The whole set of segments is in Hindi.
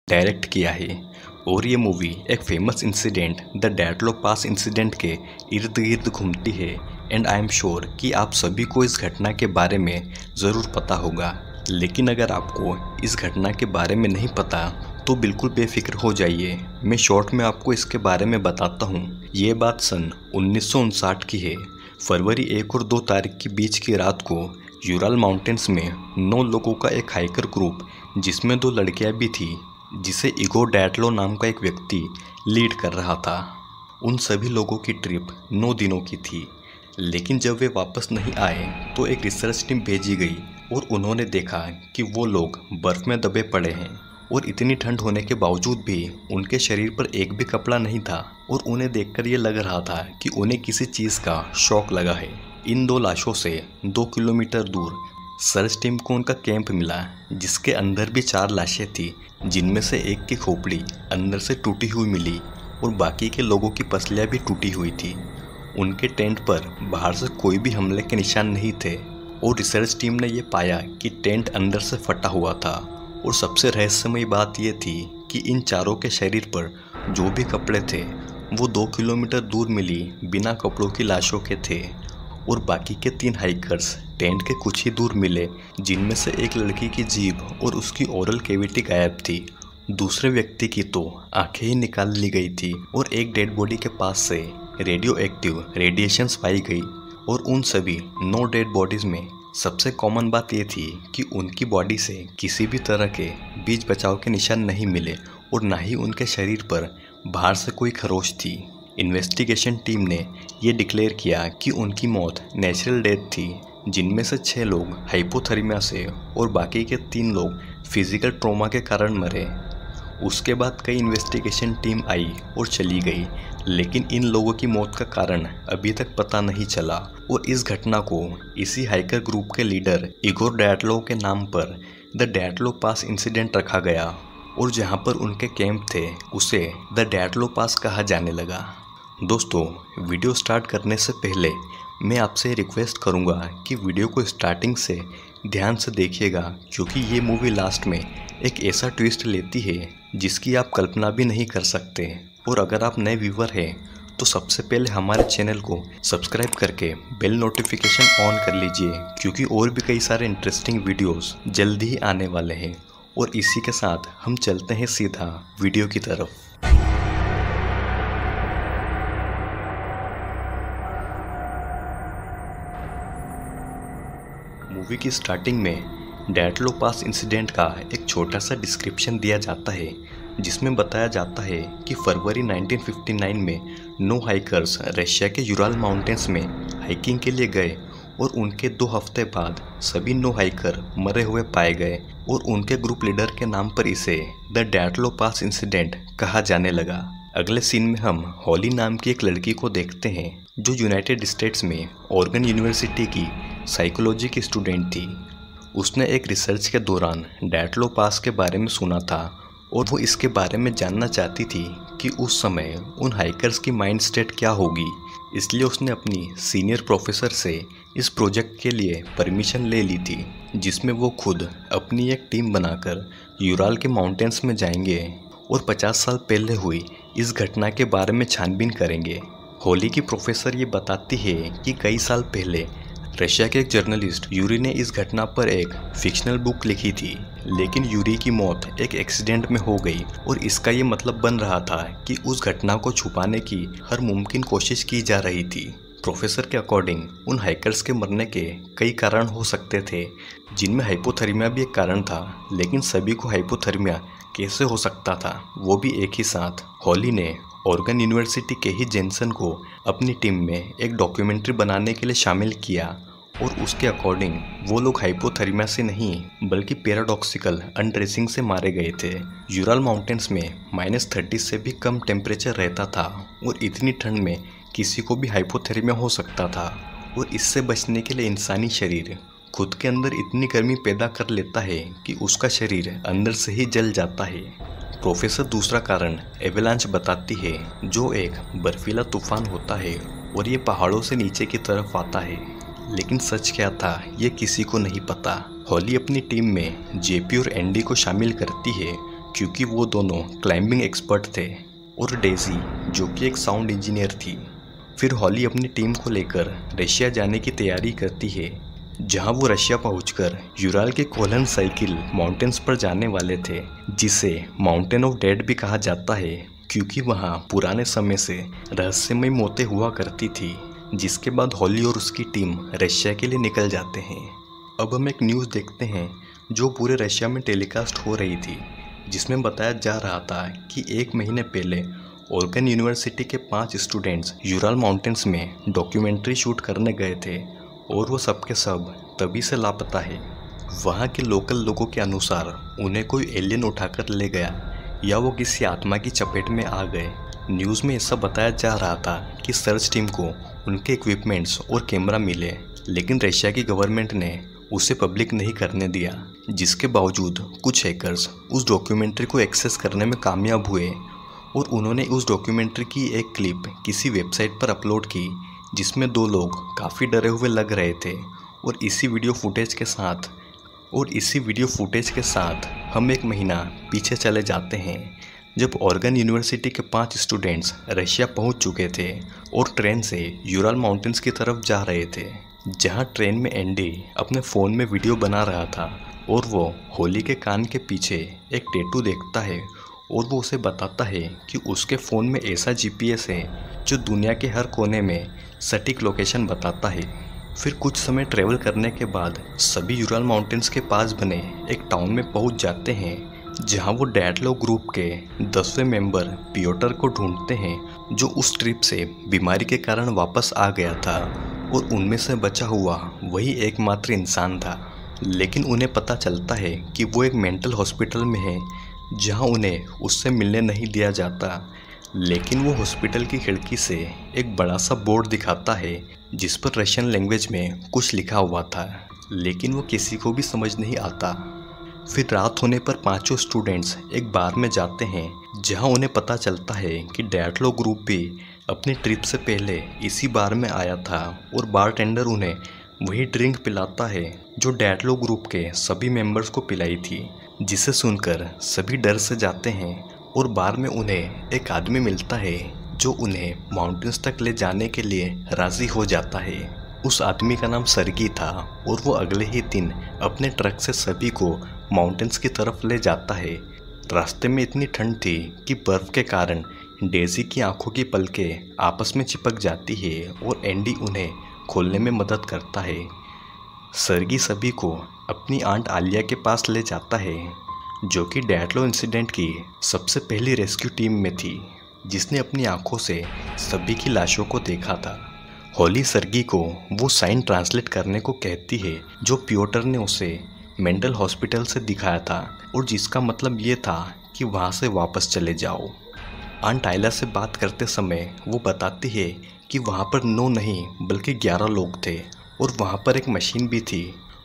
डायरेक्ट किया है। और ये मूवी एक famous incident the Dyatlov pass incident के इर्द गिर्द घूमती है। एंड आई एम श्योर कि आप सभी को इस घटना के बारे में ज़रूर पता होगा। लेकिन अगर आपको इस घटना के बारे में नहीं पता तो बिल्कुल बेफिक्र हो जाइए। मैं शॉर्ट में आपको इसके बारे में बताता हूँ। ये बात सन 1959 की है। फरवरी 1 और 2 तारीख के बीच की रात को यूराल माउंटेन्स में 9 लोगों का एक हाइकर ग्रुप, जिसमें 2 लड़कियां भी थी, जिसे इगोर डैटलो नाम का एक व्यक्ति लीड कर रहा था। उन सभी लोगों की ट्रिप 9 दिनों की थी। लेकिन जब वे वापस नहीं आए तो एक रिसर्च टीम भेजी गई और उन्होंने देखा कि वो लोग बर्फ़ में दबे पड़े हैं और इतनी ठंड होने के बावजूद भी उनके शरीर पर एक भी कपड़ा नहीं था और उन्हें देखकर ये लग रहा था कि उन्हें किसी चीज़ का शॉक लगा है। इन 2 लाशों से 2 किलोमीटर दूर सर्च टीम को उनका कैंप मिला, जिसके अंदर भी 4 लाशें थी, जिनमें से एक की खोपड़ी अंदर से टूटी हुई मिली और बाकी के लोगों की पसलियाँ भी टूटी हुई थी। उनके टेंट पर बाहर से कोई भी हमले के निशान नहीं थे और रिसर्च टीम ने यह पाया कि टेंट अंदर से फटा हुआ था। और सबसे रहस्यमयी बात यह थी कि इन चारों के शरीर पर जो भी कपड़े थे वो 2 किलोमीटर दूर मिली बिना कपड़ों की लाशों के थे। और बाकी के 3 हाइकर्स टेंट के कुछ ही दूर मिले, जिनमें से एक लड़की की जीभ और उसकी ओरल कैविटी गायब थी। दूसरे व्यक्ति की तो आंखें ही निकाल ली गई थी और एक डेड बॉडी के पास से रेडियो एक्टिव रेडिएशंस पाई गई। और उन सभी 9 डेड बॉडीज़ में सबसे कॉमन बात यह थी कि उनकी बॉडी से किसी भी तरह के बीच बचाव के निशान नहीं मिले और ना ही उनके शरीर पर बाहर से कोई खरोच थी। इन्वेस्टिगेशन टीम ने यह डिक्लेयर किया कि उनकी मौत नेचुरल डेथ थी, जिनमें से 6 लोग हाइपोथर्मिया से और बाकी के 3 लोग फिजिकल ट्रॉमा के कारण मरे। उसके बाद कई इन्वेस्टिगेशन टीम आई और चली गई, लेकिन इन लोगों की मौत का कारण अभी तक पता नहीं चला। और इस घटना को इसी हाइकर ग्रुप के लीडर इगोर डैटलो के नाम पर द डैटलो पास इंसिडेंट रखा गया और जहां पर उनके कैंप थे उसे द डैटलो पास कहा जाने लगा। दोस्तों, वीडियो स्टार्ट करने से पहले मैं आपसे रिक्वेस्ट करूंगा कि वीडियो को स्टार्टिंग से ध्यान से देखिएगा, क्योंकि ये मूवी लास्ट में एक ऐसा ट्विस्ट लेती है जिसकी आप कल्पना भी नहीं कर सकते। और अगर आप नए व्यूवर हैं तो सबसे पहले हमारे चैनल को सब्सक्राइब करके बेल नोटिफिकेशन ऑन कर लीजिए, क्योंकि और भी कई सारे इंटरेस्टिंग वीडियोस जल्दी ही आने वाले हैं। और इसी के साथ हम चलते हैं सीधा वीडियो की तरफ। मूवी की स्टार्टिंग में डैटलो पास इंसिडेंट का एक छोटा सा डिस्क्रिप्शन दिया जाता है, जिसमें बताया जाता है कि फरवरी 1959 में 9 हाइकर्स रशिया के यूराल माउंटेन्स में हाइकिंग के लिए गए और उनके 2 हफ्ते बाद सभी 9 हाइकर मरे हुए पाए गए और उनके ग्रुप लीडर के नाम पर इसे द डैटलो पास इंसिडेंट कहा जाने लगा। अगले सीन में हम हॉली नाम की एक लड़की को देखते हैं, जो यूनाइटेड स्टेट्स में ऑर्गन यूनिवर्सिटी की साइकोलॉजी की स्टूडेंट थी। उसने एक रिसर्च के दौरान डैटलो पास के बारे में सुना था और वो इसके बारे में जानना चाहती थी कि उस समय उन हाइकर्स की माइंड स्टेट क्या होगी। इसलिए उसने अपनी सीनियर प्रोफेसर से इस प्रोजेक्ट के लिए परमिशन ले ली थी, जिसमें वो खुद अपनी एक टीम बनाकर यूराल के माउंटेन्स में जाएंगे और 50 साल पहले हुई इस घटना के बारे में छानबीन करेंगे। हॉली की प्रोफेसर ये बताती है कि कई साल पहले रशिया के एक जर्नलिस्ट यूरी ने इस घटना पर एक फिक्शनल बुक लिखी थी, लेकिन यूरी की मौत एक एक्सीडेंट में हो गई और इसका ये मतलब बन रहा था कि उस घटना को छुपाने की हर मुमकिन कोशिश की जा रही थी। प्रोफेसर के अकॉर्डिंग उन हाइकर्स के मरने के कई कारण हो सकते थे, जिनमें हाइपोथर्मिया भी एक कारण था, लेकिन सभी को हाइपोथर्मिया कैसे हो सकता था, वो भी एक ही साथ। हॉली ने ऑर्गन यूनिवर्सिटी के ही जेनसन को अपनी टीम में एक डॉक्यूमेंट्री बनाने के लिए शामिल किया और उसके अकॉर्डिंग वो लोग हाइपोथर्मिया से नहीं बल्कि पैराडॉक्सिकल अनड्रेसिंग से मारे गए थे। यूराल माउंटेन्स में -30 से भी कम टेम्परेचर रहता था और इतनी ठंड में किसी को भी हाइपोथर्मिया हो सकता था। और इससे बचने के लिए इंसानी शरीर खुद के अंदर इतनी गर्मी पैदा कर लेता है कि उसका शरीर अंदर से ही जल जाता है। प्रोफेसर दूसरा कारण एवेलांच बताती है, जो एक बर्फीला तूफान होता है और ये पहाड़ों से नीचे की तरफ आता है। लेकिन सच क्या था ये किसी को नहीं पता। हॉली अपनी टीम में जेपी और एंडी को शामिल करती है, क्योंकि वो दोनों क्लाइंबिंग एक्सपर्ट थे और डेजी जो कि एक साउंड इंजीनियर थी। फिर हॉली अपनी टीम को लेकर रशिया जाने की तैयारी करती है, जहां वो रशिया पहुंचकर यूराल के कोलन साइकिल माउंटेन्स पर जाने वाले थे, जिसे माउंटेन ऑफ डेड भी कहा जाता है क्योंकि वहां पुराने समय से रहस्यमय मौतें हुआ करती थी। जिसके बाद हॉली और उसकी टीम रशिया के लिए निकल जाते हैं। अब हम एक न्यूज़ देखते हैं जो पूरे रशिया में टेलीकास्ट हो रही थी, जिसमें बताया जा रहा था कि 1 महीने पहले ओरेगन यूनिवर्सिटी के 5 स्टूडेंट्स यूराल माउंटेन्स में डॉक्यूमेंट्री शूट करने गए थे और वो सब के सब तभी से लापता है। वहाँ के लोकल लोगों के अनुसार उन्हें कोई एलियन उठाकर ले गया या वो किसी आत्मा की चपेट में आ गए। न्यूज़ में ऐसा बताया जा रहा था कि सर्च टीम को उनके इक्विपमेंट्स और कैमरा मिले, लेकिन रशिया की गवर्नमेंट ने उसे पब्लिक नहीं करने दिया। जिसके बावजूद कुछ हैकर्स उस डॉक्यूमेंट्री को एक्सेस करने में कामयाब हुए और उन्होंने उस डॉक्यूमेंट्री की एक क्लिप किसी वेबसाइट पर अपलोड की, जिसमें 2 लोग काफ़ी डरे हुए लग रहे थे। और इसी वीडियो फुटेज के साथ हम 1 महीना पीछे चले जाते हैं, जब ओरेगन यूनिवर्सिटी के 5 स्टूडेंट्स रशिया पहुंच चुके थे और ट्रेन से यूराल माउंटेन्स की तरफ जा रहे थे, जहां ट्रेन में एंडी अपने फ़ोन में वीडियो बना रहा था और वो हॉली के कान के पीछे एक टैटू देखता है और वो उसे बताता है कि उसके फ़ोन में ऐसा जीपीएस है जो दुनिया के हर कोने में सटीक लोकेशन बताता है। फिर कुछ समय ट्रैवल करने के बाद सभी यूराल माउंटेन्स के पास बने एक टाउन में पहुंच जाते हैं, जहां वो डैडलो ग्रुप के 10वें मेंबर पियोटर को ढूंढते हैं, जो उस ट्रिप से बीमारी के कारण वापस आ गया था और उनमें से बचा हुआ वही एकमात्र इंसान था। लेकिन उन्हें पता चलता है कि वो एक मेंटल हॉस्पिटल में है, जहां उन्हें उससे मिलने नहीं दिया जाता। लेकिन वो हॉस्पिटल की खिड़की से एक बड़ा सा बोर्ड दिखाता है जिस पर रशियन लैंग्वेज में कुछ लिखा हुआ था, लेकिन वो किसी को भी समझ नहीं आता। फिर रात होने पर 5 स्टूडेंट्स एक बार में जाते हैं, जहां उन्हें पता चलता है कि डैडलो ग्रुप भी अपनी ट्रिप से पहले इसी बार में आया था और बारटेंडर उन्हें वही ड्रिंक पिलाता है जो डैडलो ग्रुप के सभी मेंबर्स को पिलाई थी। जिसे सुनकर सभी डर से जाते हैं और बार में उन्हें एक आदमी मिलता है जो उन्हें माउंटेन्स तक ले जाने के लिए राज़ी हो जाता है। उस आदमी का नाम सर्गी था और वो अगले ही दिन अपने ट्रक से सभी को माउंटेन्स की तरफ ले जाता है। रास्ते में इतनी ठंड थी कि बर्फ़ के कारण डेजी की आंखों की पलकें आपस में चिपक जाती है और एंडी उन्हें खोलने में मदद करता है। सर्गी सभी को अपनी आंट आलिया के पास ले जाता है, जो कि डैडलो इंसिडेंट की सबसे पहली रेस्क्यू टीम में थी, जिसने अपनी आंखों से सभी की लाशों को देखा था। हॉली सर्गी को वो साइन ट्रांसलेट करने को कहती है जो पियोटर ने उसे मेंटल हॉस्पिटल से दिखाया था और जिसका मतलब ये था कि वहाँ से वापस चले जाओ। आंट आइला से बात करते समय वो बताती है कि वहाँ पर 9 नहीं बल्कि 11 लोग थे और वहाँ पर एक मशीन भी थी।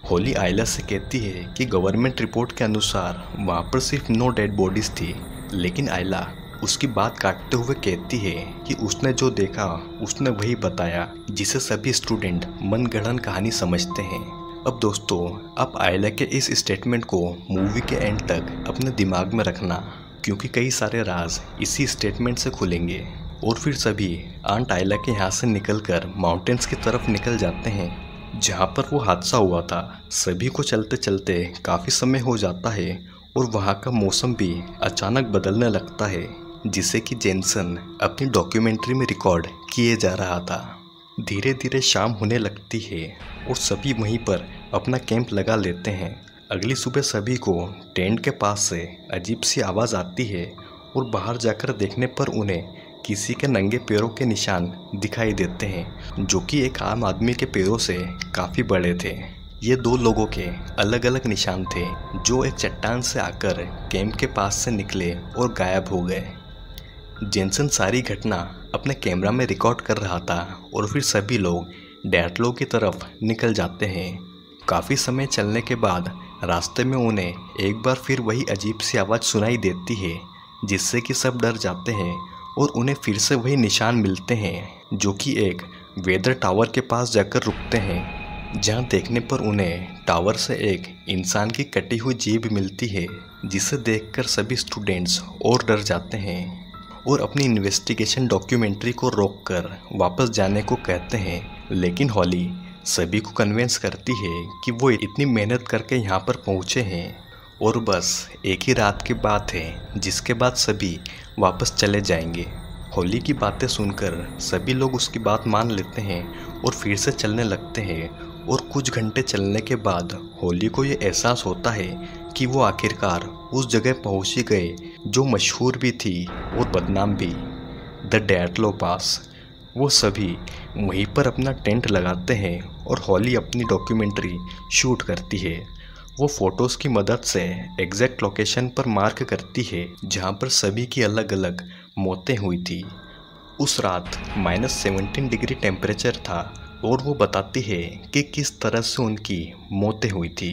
हॉली आइला से कहती है कि गवर्नमेंट रिपोर्ट के अनुसार वहाँ पर सिर्फ 9 डेड बॉडीज़ थी, लेकिन आइला उसकी बात काटते हुए कहती है कि उसने जो देखा उसने वही बताया, जिसे सभी स्टूडेंट मनगढ़ंत कहानी समझते हैं। अब दोस्तों, आप आइला के इस स्टेटमेंट को मूवी के एंड तक अपने दिमाग में रखना, क्योंकि कई सारे राज इसी स्टेटमेंट से खुलेंगे। और फिर सभी आंट आइला के यहाँ से निकलकर माउंटेन्स की तरफ निकल जाते हैं, जहाँ पर वो हादसा हुआ था। सभी को चलते चलते काफ़ी समय हो जाता है और वहाँ का मौसम भी अचानक बदलने लगता है, जिसे कि जेनसन अपनी डॉक्यूमेंट्री में रिकॉर्ड किए जा रहा था। धीरे धीरे शाम होने लगती है और सभी वहीं पर अपना कैंप लगा लेते हैं। अगली सुबह सभी को टेंट के पास से अजीब सी आवाज़ आती है और बाहर जाकर देखने पर उन्हें किसी के नंगे पैरों के निशान दिखाई देते हैं, जो कि एक आम आदमी के पैरों से काफ़ी बड़े थे। ये 2 लोगों के अलग अलग निशान थे जो एक चट्टान से आकर कैंप के पास से निकले और गायब हो गए। जेनसन सारी घटना अपने कैमरा में रिकॉर्ड कर रहा था और फिर सभी लोग डैडलो की तरफ निकल जाते हैं। काफ़ी समय चलने के बाद रास्ते में उन्हें एक बार फिर वही अजीब सी आवाज़ सुनाई देती है, जिससे कि सब डर जाते हैं और उन्हें फिर से वही निशान मिलते हैं, जो कि एक वेदर टावर के पास जाकर रुकते हैं, जहां देखने पर उन्हें टावर से एक इंसान की कटी हुई जीभ मिलती है। जिसे देखकर सभी स्टूडेंट्स और डर जाते हैं और अपनी इन्वेस्टिगेशन डॉक्यूमेंट्री को रोककर वापस जाने को कहते हैं। लेकिन हॉली सभी को कन्विंस करती है कि वो इतनी मेहनत करके यहाँ पर पहुँचे हैं और बस एक ही रात की बात है जिसके बाद सभी वापस चले जाएंगे। हॉली की बातें सुनकर सभी लोग उसकी बात मान लेते हैं और फिर से चलने लगते हैं और कुछ घंटे चलने के बाद हॉली को ये एहसास होता है कि वो आखिरकार उस जगह पहुँच ही गए जो मशहूर भी थी और बदनाम भी, द डैटलो पास। वो सभी वहीं पर अपना टेंट लगाते हैं और हॉली अपनी डॉक्यूमेंट्री शूट करती है। वो फ़ोटोज़ की मदद से एग्जैक्ट लोकेशन पर मार्क करती है जहाँ पर सभी की अलग अलग मौतें हुई थी। उस रात -17 डिग्री टेम्परेचर था और वो बताती है कि किस तरह से उनकी मौतें हुई थी।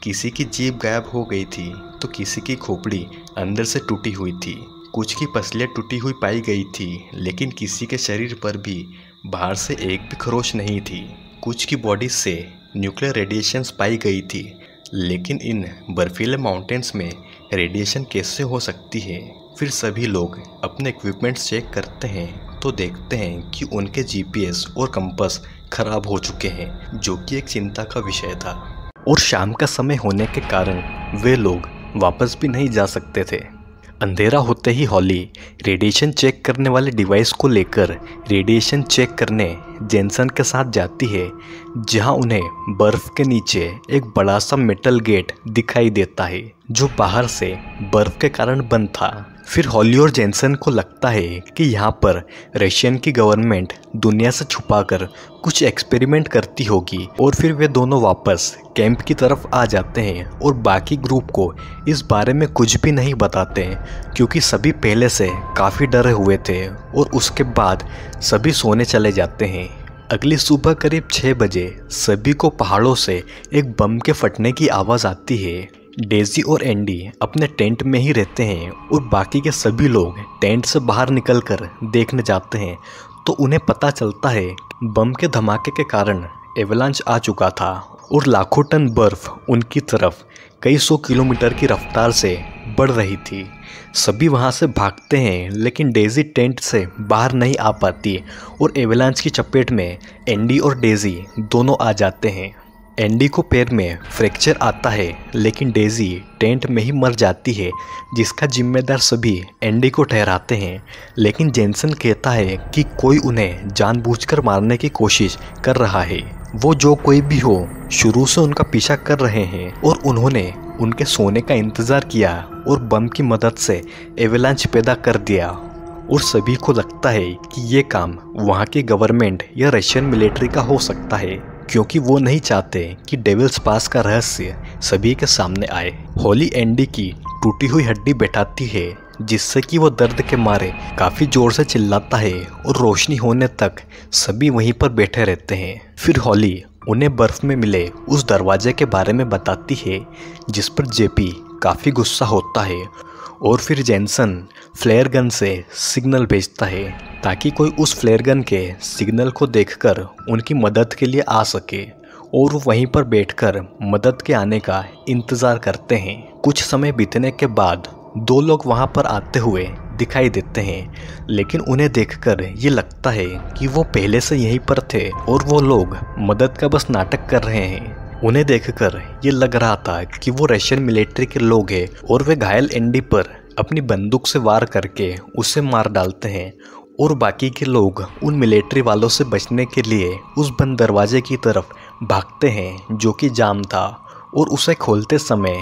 किसी की जीभ गायब हो गई थी तो किसी की खोपड़ी अंदर से टूटी हुई थी, कुछ की पसलियाँ टूटी हुई पाई गई थी, लेकिन किसी के शरीर पर भी बाहर से एक भी खरोच नहीं थी। कुछ की बॉडी से न्यूक्लियर रेडिएशंस पाई गई थी, लेकिन इन बर्फीले माउंटेन्स में रेडिएशन कैसे हो सकती है। फिर सभी लोग अपने इक्विपमेंट्स चेक करते हैं तो देखते हैं कि उनके जीपीएस और कंपास खराब हो चुके हैं, जो कि एक चिंता का विषय था। और शाम का समय होने के कारण वे लोग वापस भी नहीं जा सकते थे। अंधेरा होते ही हॉली रेडिएशन चेक करने वाले डिवाइस को लेकर रेडिएशन चेक करने जेनसन के साथ जाती है, जहां उन्हें बर्फ़ के नीचे एक बड़ा सा मेटल गेट दिखाई देता है जो बाहर से बर्फ़ के कारण बंद था। फिर हॉली और जेनसन को लगता है कि यहाँ पर रशियन की गवर्नमेंट दुनिया से छुपाकर कुछ एक्सपेरिमेंट करती होगी, और फिर वे दोनों वापस कैंप की तरफ आ जाते हैं और बाकी ग्रुप को इस बारे में कुछ भी नहीं बताते हैं क्योंकि सभी पहले से काफ़ी डरे हुए थे। और उसके बाद सभी सोने चले जाते हैं। अगली सुबह करीब 6 बजे सभी को पहाड़ों से एक बम के फटने की आवाज़ आती है। डेजी और एंडी अपने टेंट में ही रहते हैं और बाकी के सभी लोग टेंट से बाहर निकलकर देखने जाते हैं तो उन्हें पता चलता है बम के धमाके के कारण एवलांच आ चुका था और लाखों टन बर्फ उनकी तरफ कई 100 किलोमीटर की रफ्तार से बढ़ रही थी। सभी वहां से भागते हैं, लेकिन डेजी टेंट से बाहर नहीं आ पाती और एवलांच की चपेट में एंडी और डेजी दोनों आ जाते हैं। एंडी को पैर में फ्रैक्चर आता है, लेकिन डेजी टेंट में ही मर जाती है, जिसका जिम्मेदार सभी एंडी को ठहराते हैं। लेकिन जेनसन कहता है कि कोई उन्हें जानबूझकर मारने की कोशिश कर रहा है। वो जो कोई भी हो, शुरू से उनका पीछा कर रहे हैं और उन्होंने उनके सोने का इंतज़ार किया और बम की मदद से एवलांच पैदा कर दिया। और सभी को लगता है कि ये काम वहाँ की गवर्नमेंट या रशियन मिलिट्री का हो सकता है, क्योंकि वो नहीं चाहते कि डेविल्स पास का रहस्य सभी के सामने आए। हॉली एंडी की टूटी हुई हड्डी बैठाती है, जिससे कि वो दर्द के मारे काफ़ी ज़ोर से चिल्लाता है और रोशनी होने तक सभी वहीं पर बैठे रहते हैं। फिर हॉली उन्हें बर्फ़ में मिले उस दरवाजे के बारे में बताती है, जिस पर जेपी काफ़ी गुस्सा होता है। और फिर जेनसन फ्लेयर गन से सिग्नल भेजता है ताकि कोई उस फ्लेयर गन के सिग्नल को देखकर उनकी मदद के लिए आ सके, और वो वहीं पर बैठकर मदद के आने का इंतज़ार करते हैं। कुछ समय बीतने के बाद 2 लोग वहां पर आते हुए दिखाई देते हैं, लेकिन उन्हें देखकर ये लगता है कि वो पहले से यहीं पर थे और वो लोग मदद का बस नाटक कर रहे हैं। उन्हें देखकर ये लग रहा था कि वो रशियन मिलिट्री के लोग हैं और वे घायल एंडी पर अपनी बंदूक से वार करके उसे मार डालते हैं, और बाकी के लोग उन मिलिट्री वालों से बचने के लिए उस बंद दरवाजे की तरफ भागते हैं जो कि जाम था। और उसे खोलते समय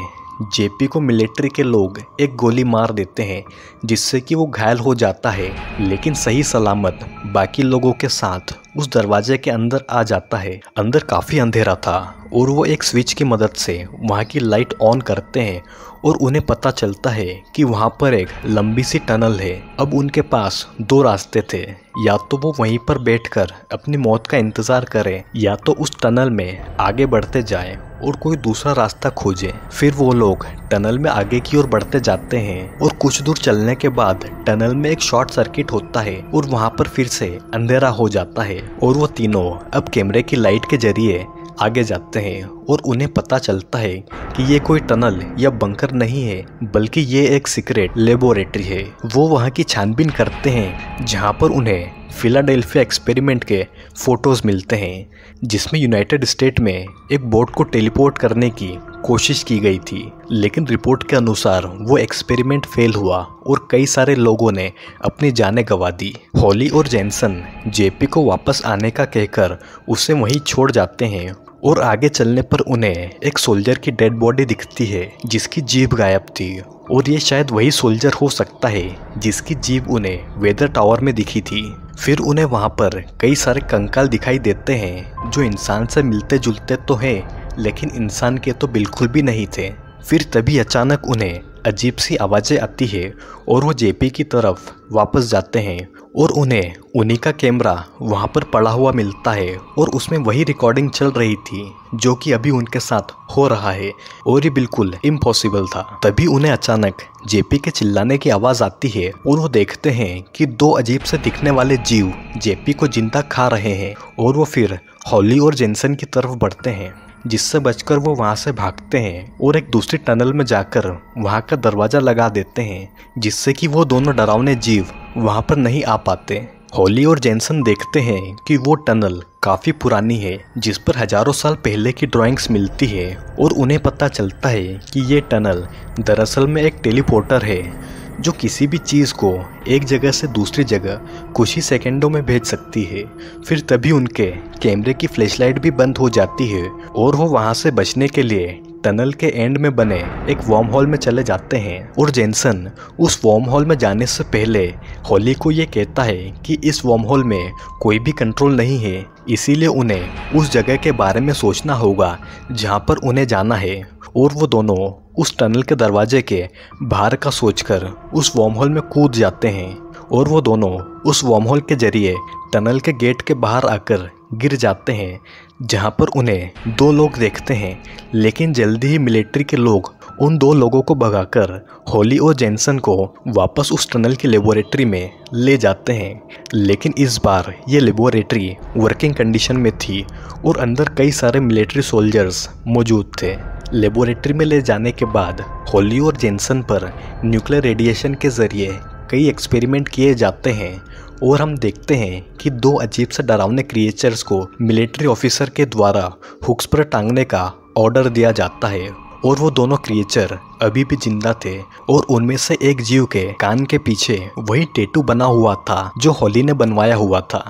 जेपी को मिलिट्री के लोग एक गोली मार देते हैं, जिससे कि वो घायल हो जाता है, लेकिन सही सलामत बाकी लोगों के साथ उस दरवाजे के अंदर आ जाता है। अंदर काफ़ी अंधेरा था और वो एक स्विच की मदद से वहाँ की लाइट ऑन करते हैं और उन्हें पता चलता है कि वहाँ पर एक लंबी सी टनल है। अब उनके पास 2 रास्ते थे, या तो वो वहीं पर बैठकर अपनी मौत का इंतज़ार करें या तो उस टनल में आगे बढ़ते जाएं और कोई दूसरा रास्ता खोजें। फिर वो लोग टनल में आगे की ओर बढ़ते जाते हैं और कुछ दूर चलने के बाद टनल में एक शॉर्ट सर्किट होता है और वहाँ पर फिर से अंधेरा हो जाता है और वो तीनों अब कैमरे की लाइट के जरिए आगे जाते हैं और उन्हें पता चलता है कि ये कोई टनल या बंकर नहीं है, बल्कि ये एक सीक्रेट लेबोरेटरी है। वो वहाँ की छानबीन करते हैं जहाँ पर उन्हें फिलाडेल्फिया एक्सपेरिमेंट के फोटोज मिलते हैं, जिसमें यूनाइटेड स्टेट में एक बोट को टेलीपोर्ट करने की कोशिश की गई थी, लेकिन रिपोर्ट के अनुसार वो एक्सपेरिमेंट फेल हुआ और कई सारे लोगों ने अपनी जानें गंवा दी। हॉली और जेनसन जेपी को वापस आने का कहकर उसे वहीं छोड़ जाते हैं और आगे चलने पर उन्हें एक सोल्जर की डेड बॉडी दिखती है जिसकी जीभ गायब थी, और ये शायद वही सोल्जर हो सकता है जिसकी जीभ उन्हें वेदर टावर में दिखी थी। फिर उन्हें वहाँ पर कई सारे कंकाल दिखाई देते हैं जो इंसान से मिलते जुलते तो हैं, लेकिन इंसान के तो बिल्कुल भी नहीं थे। फिर तभी अचानक उन्हें अजीब सी आवाज़ें आती है और वो जेपी की तरफ वापस जाते हैं और उन्हें उन्हीं का कैमरा वहाँ पर पड़ा हुआ मिलता है और उसमें वही रिकॉर्डिंग चल रही थी जो कि अभी उनके साथ हो रहा है, और ये बिल्कुल इम्पॉसिबल था। तभी उन्हें अचानक जेपी के चिल्लाने की आवाज़ आती है और वो देखते हैं कि दो अजीब से दिखने वाले जीव जेपी को जिंदा खा रहे हैं, और वो फिर हॉली और जेनसन की तरफ बढ़ते हैं, जिससे बचकर वो वहाँ से भागते हैं और एक दूसरी टनल में जाकर वहाँ का दरवाज़ा लगा देते हैं, जिससे कि वो दोनों डरावने जीव वहाँ पर नहीं आ पाते। हॉली और जेनसन देखते हैं कि वो टनल काफ़ी पुरानी है, जिस पर हजारों साल पहले की ड्राइंग्स मिलती है, और उन्हें पता चलता है कि ये टनल दरअसल में एक टेलीपोर्टर है जो किसी भी चीज़ को एक जगह से दूसरी जगह कुछ ही सेकंडों में भेज सकती है। फिर तभी उनके कैमरे की फ्लैशलाइट भी बंद हो जाती है और वो वहाँ से बचने के लिए टनल के एंड में बने एक वार्म हॉल में चले जाते हैं, और जेनसन उस वार्म हॉल में जाने से पहले हॉली को ये कहता है कि इस वार्म हॉल में कोई भी कंट्रोल नहीं है, इसीलिए उन्हें उस जगह के बारे में सोचना होगा जहाँ पर उन्हें जाना है। और वो दोनों उस टनल के दरवाजे के बाहर का सोचकर उस वार्म हॉल में कूद जाते हैं, और वो दोनों उस वार्म हॉल के जरिए टनल के गेट के बाहर आकर गिर जाते हैं, जहां पर उन्हें दो लोग देखते हैं। लेकिन जल्दी ही मिलिट्री के लोग उन दो लोगों को भगाकर हॉली और जेनसन को वापस उस टनल की लेबोरेटरी में ले जाते हैं। लेकिन इस बार ये लेबोरेटरी वर्किंग कंडीशन में थी और अंदर कई सारे मिलिट्री सोल्जर्स मौजूद थे। लेबोरेटरी में ले जाने के बाद हॉली और जेनसन पर न्यूक्लियर रेडिएशन के ज़रिए कई एक्सपेरिमेंट किए जाते हैं, और हम देखते हैं कि दो अजीब से डरावने क्रिएचर्स को मिलिट्री ऑफिसर के द्वारा हुक्स पर टांगने का ऑर्डर दिया जाता है, और वो दोनों क्रिएचर अभी भी जिंदा थे, और उनमें से एक जीव के कान के पीछे वही टैटू बना हुआ था जो हॉली ने बनवाया हुआ था।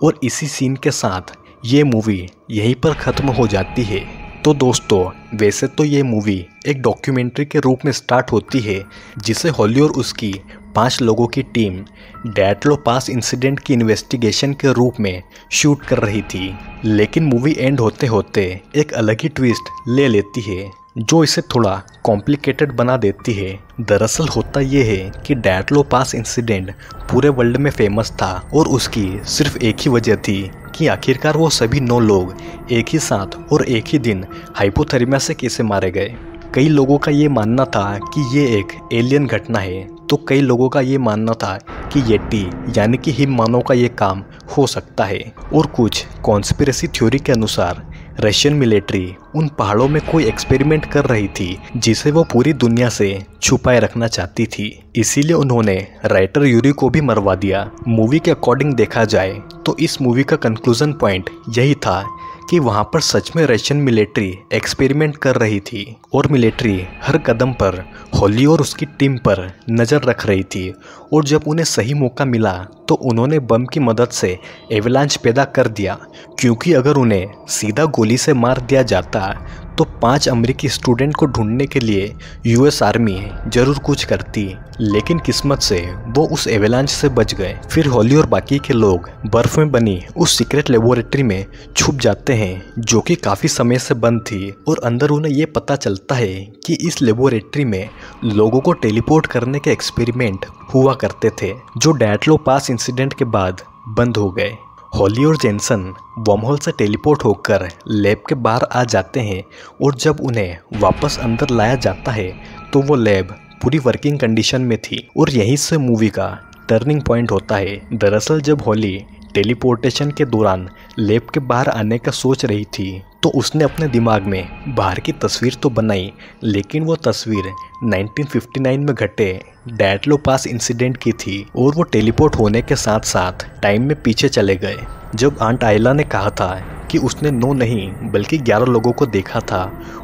और इसी सीन के साथ ये मूवी यहीं पर ख़त्म हो जाती है। तो दोस्तों, वैसे तो ये मूवी एक डॉक्यूमेंट्री के रूप में स्टार्ट होती है, जिसे हॉली और उसकी 5 लोगों की टीम डैटलो पास इंसिडेंट की इन्वेस्टिगेशन के रूप में शूट कर रही थी, लेकिन मूवी एंड होते होते एक अलग ही ट्विस्ट ले लेती है जो इसे थोड़ा कॉम्प्लिकेटेड बना देती है। दरअसल होता ये है कि डैटलो पास इंसिडेंट पूरे वर्ल्ड में फेमस था, और उसकी सिर्फ एक ही वजह थी कि आखिरकार वो सभी 9 लोग एक ही साथ और एक ही दिन हाइपोथर्मिया से कैसे मारे गए। कई लोगों का ये मानना था कि ये एक एलियन घटना है, तो कई लोगों का ये मानना था कि येटी यानी कि हिम मानव का ये काम हो सकता है, और कुछ कॉन्स्पिरेसी थ्योरी के अनुसार रशियन मिलिट्री उन पहाड़ों में कोई एक्सपेरिमेंट कर रही थी जिसे वो पूरी दुनिया से छुपाए रखना चाहती थी, इसीलिए उन्होंने राइटर यूरी को भी मरवा दिया। मूवी के अकॉर्डिंग देखा जाए तो इस मूवी का कंक्लूजन पॉइंट यही था कि वहाँ पर सच में रशियन मिलिट्री एक्सपेरिमेंट कर रही थी, और मिलिट्री हर कदम पर हॉली और उसकी टीम पर नज़र रख रही थी, और जब उन्हें सही मौका मिला तो उन्होंने बम की मदद से एवलांच पैदा कर दिया, क्योंकि अगर उन्हें सीधा गोली से मार दिया जाता तो 5 अमेरिकी स्टूडेंट को ढूंढने के लिए यूएस आर्मी जरूर कुछ करती, लेकिन किस्मत से वो उस एवलांच से बच गए। फिर हॉली और बाकी के लोग बर्फ में बनी उस सीक्रेट लेबोरेटरी में छुप जाते हैं जो कि काफ़ी समय से बंद थी, और अंदर उन्हें ये पता चलता है कि इस लेबोरेटरी में लोगों को टेलीपोर्ट करने के एक्सपेरिमेंट हुआ करते थे जो डैटलो पास इंसिडेंट के बाद बंद हो गए। हॉली और जेनसन वर्महोल से टेलीपोर्ट होकर लैब के बाहर आ जाते हैं, और जब उन्हें वापस अंदर लाया जाता है तो वो लैब पूरी वर्किंग कंडीशन में थी, और यहीं से मूवी का टर्निंग पॉइंट होता है। दरअसल जब हॉली टेलीपोर्टेशन के दौरान लैब के बाहर आने का सोच रही थी तो उसने अपने दिमाग में बाहर की तस्वीर तो बनाई, लेकिन वो तस्वीर 1959 में घटे डैटलो पास इंसिडेंट की थी और वो टेलीपोर्ट होने के साथ साथ टाइम में पीछे चले गए। जब आंट आयला ने कहा था कि उसने 9 नहीं बल्कि 11 लोगों को देखा था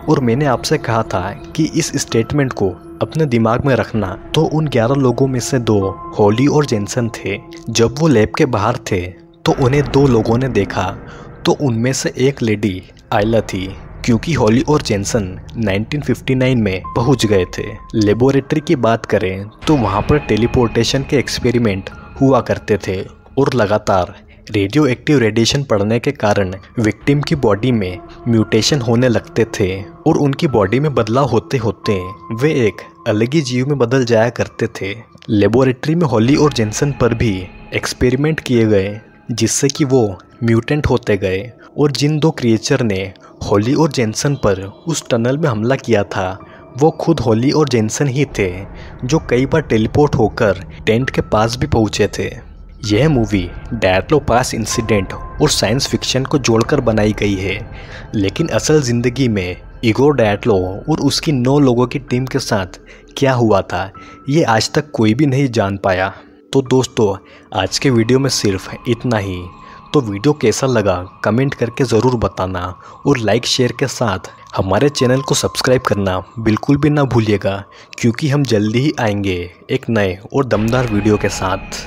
और मैंने आपसे कहा था कि इस स्टेटमेंट को अपने दिमाग में रखना, तो उन 11 लोगों में से 2 हॉली और जेनसन थे। जब वो लैब के बाहर थे तो उन्हें 2 लोगों ने देखा, तो उनमें से एक लेडी आयला थी, क्योंकि हॉली और जेनसन 1959 में पहुंच गए थे। लेबोरेटरी की बात करें तो वहां पर टेलीपोर्टेशन के एक्सपेरिमेंट हुआ करते थे और लगातार रेडियो एक्टिव रेडिएशन पड़ने के कारण विक्टिम की बॉडी में म्यूटेशन होने लगते थे और उनकी बॉडी में बदलाव होते होते वे एक अलग ही जीव में बदल जाया करते थे। लेबोरेटरी में हॉली और जेनसन पर भी एक्सपेरिमेंट किए गए, जिससे कि वो म्यूटेंट होते गए और जिन 2 क्रिएचर ने हॉली और जेनसन पर उस टनल में हमला किया था वो खुद हॉली और जेनसन ही थे, जो कई बार टेलीपोर्ट होकर टेंट के पास भी पहुंचे थे। यह मूवी डैटलो पास इंसिडेंट और साइंस फिक्शन को जोड़कर बनाई गई है, लेकिन असल ज़िंदगी में इगोर डैटलो और उसकी 9 लोगों की टीम के साथ क्या हुआ था ये आज तक कोई भी नहीं जान पाया। तो दोस्तों, आज के वीडियो में सिर्फ इतना ही। तो वीडियो कैसा लगा कमेंट करके ज़रूर बताना और लाइक शेयर के साथ हमारे चैनल को सब्सक्राइब करना बिल्कुल भी ना भूलिएगा, क्योंकि हम जल्दी ही आएंगे एक नए और दमदार वीडियो के साथ।